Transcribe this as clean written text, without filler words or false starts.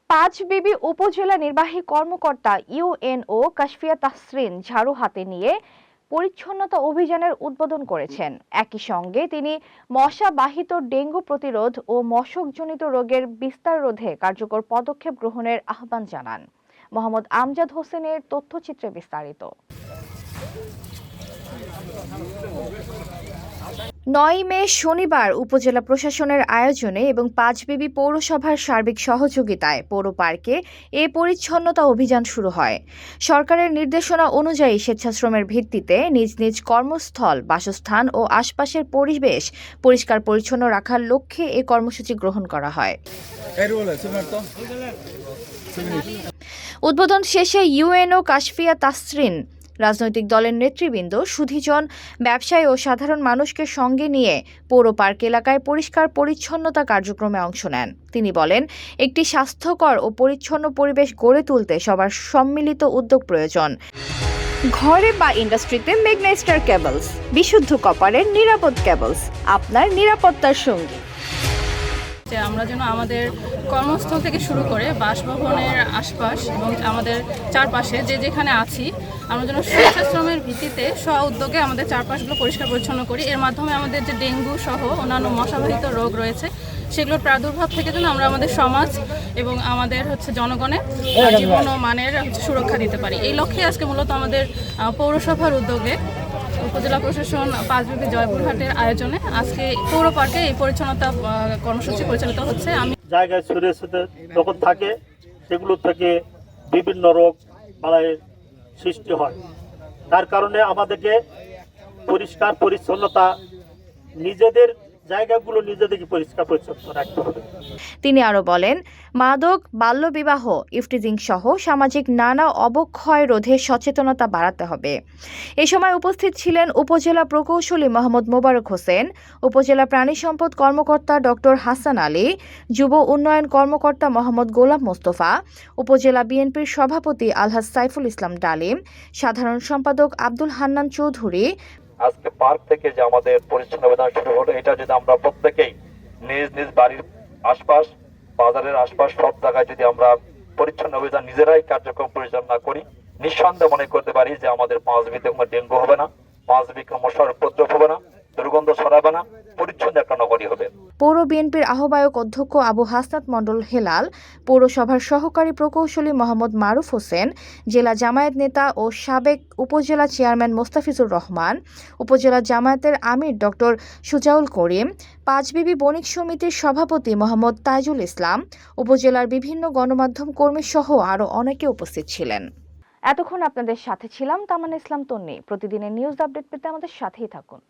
পাঁচবিবি উপজেলা নির্বাহী কর্মকর্তা ইউএনও কাশফিয়া তাসরিন ঝাড়ু হাতে নিয়ে পরিচ্ছন্নতা অভিযানের উদ্বোধন করেছেন। একই সঙ্গে তিনি মশাবাহিত ডেঙ্গু প্রতিরোধ ও মশকজনিত রোগের বিস্তার রোধে কার্যকর পদক্ষেপ গ্রহণের আহ্বান জানান। মোহাম্মদ আমজাদ হোসেনের তথ্যচিত্রে বিস্তারিত। 9 মে শনিবার উপজেলা প্রশাসনের আয়োজনে এবং পাঁচবিবি পৌরসভার সার্বিক সহযোগিতায় পৌর পার্কে এ পরিচ্ছন্নতা অভিযান শুরু হয়। সরকারের নির্দেশনা অনুযায়ী স্বেচ্ছাশ্রমের ভিত্তিতে নিজ নিজ কর্মস্থল, বাসস্থান ও আশপাশের পরিবেশ পরিষ্কার পরিচ্ছন্ন রাখার লক্ষ্যে এ কর্মসূচি গ্রহণ করা হয়। উদ্বোধন শেষে ইউএনও কাশফিয়া তাসরিন রাজনৈতিক দলের নেতৃবৃন্দ, সুধীজন, ব্যবসায়ী ও সাধারণ মানুষকে সঙ্গে নিয়ে পৌর পার্ক এলাকায় পরিষ্কার পরিচ্ছন্নতা কার্যক্রমে অংশ নেন। তিনি বলেন, একটি স্বাস্থ্যকর ও পরিচ্ছন্ন পরিবেশ গড়ে তুলতে সবার সম্মিলিত উদ্যোগ প্রয়োজন। ঘরে বা ইন্ডাস্ট্রিতে মেঘনা স্টার কেবলস, বিশুদ্ধ কপারের নিরাপদ কেবলস, আপনার নিরাপত্তার সঙ্গী। আমরা যেন আমাদের কর্মস্থল থেকে শুরু করে বাসভবনের আশপাশ এবং আমাদের চারপাশে যেখানে আছি, আমরা যেন স্বেচ্ছাশ্রমের ভিত্তিতে স্ব উদ্যোগে আমাদের চারপাশগুলো পরিষ্কার পরিচ্ছন্ন করি। এর মাধ্যমে আমাদের যে ডেঙ্গু সহ অন্যান্য মশাবাহিত রোগ রয়েছে সেগুলোর প্রাদুর্ভাব থেকে যেন আমরা আমাদের সমাজ এবং আমাদের জনগণের জীবন ও মানের সুরক্ষা দিতে পারি। এই লক্ষ্যে আজকে মূলত আমাদের পৌরসভার উদ্যোগে উপজেলা প্রশাসন পাঁচবিবি জয়পুরহাটের আয়োজনে আজকে পৌর পার্কে এই পরিচ্ছন্নতা কর্মসূচি পরিচালিত হচ্ছে। জায়গায় ছড়িয়ে যখন থাকে সেগুলো থেকে বিভিন্ন রোগ বালাই সৃষ্টি হয়। তার কারণে আমাদেরকে পরিষ্কার পরিচ্ছন্নতা নিজেদের জায়গাগুলো নিজেদেরকে পরিষ্কার পরিচ্ছন্ন রাখতে হবে। তিনি আরো বলেন, মাদক, বাল্যবিবাহ, ইফটিজিং সহ সামাজিক নানা অবক্ষয় রোধে সচেতনতা বাড়াতে হবে। এ সময় উপস্থিত ছিলেন উপজেলা প্রকৌশলী মোহাম্মদ মোবারক হোসেন, উপজেলা প্রাণী সম্পদ কর্মকর্তা ডক্টর হাসান আলী, যুব উন্নয়ন কর্মকর্তা মোহাম্মদ গোলাম মোস্তফা, উপজেলা বিএনপির সভাপতি আলহাজ সাইফুল ইসলাম ডালিম, সাধারণ সম্পাদক আব্দুল হান্নান চৌধুরী। আজকে পার্ক থেকে যে আমাদের পরিচ্ছন্ন অভিযান শুরু হলো, এটা যদি আমরা প্রত্যেকেই নিজ নিজ বাড়ির আশপাশ, বাজারের আশপাশ সব জায়গায় যদি আমরা পরিচ্ছন্ন অভিযান নিজেরাই কার্যক্রম পরিচালনা করি, নিঃসন্দেহে মনে করতে পারি যে আমাদের পাঁচবিতে কোনো ডেঙ্গু হবে না, পাঁচবিতে মশার উপদ্রব হবে না, দুর্গন্ধ ছড়াবে না, পরিচ্ছন্ন একটা নগরী হবে। পৌর বিএনপির আহ্বায়ক অধ্যক্ষ আবু হাসনাত মণ্ডল হেলাল, পৌরসভার সহকারী প্রকৌশলী মোহাম্মদ মারুফ হোসেন, জেলা জামায়াত নেতা ও সাবেক উপজেলা চেয়ারম্যান মোস্তাফিজুর রহমান, উপজেলা জামায়াতের আমির ডক্টর সুজাউল করিম, পাঁচবিবি বণিক সমিতির সভাপতি মোহাম্মদ তাইজুল ইসলাম, উপজেলার বিভিন্ন গণমাধ্যম কর্মী সহ আরও অনেকে উপস্থিত ছিলেন। এতক্ষণ আপনাদের সাথে ছিলাম তামান্না ইসলাম তন্নি। প্রতিদিনের নিউজ আপডেট পেতে আমাদের সাথেই থাকুন।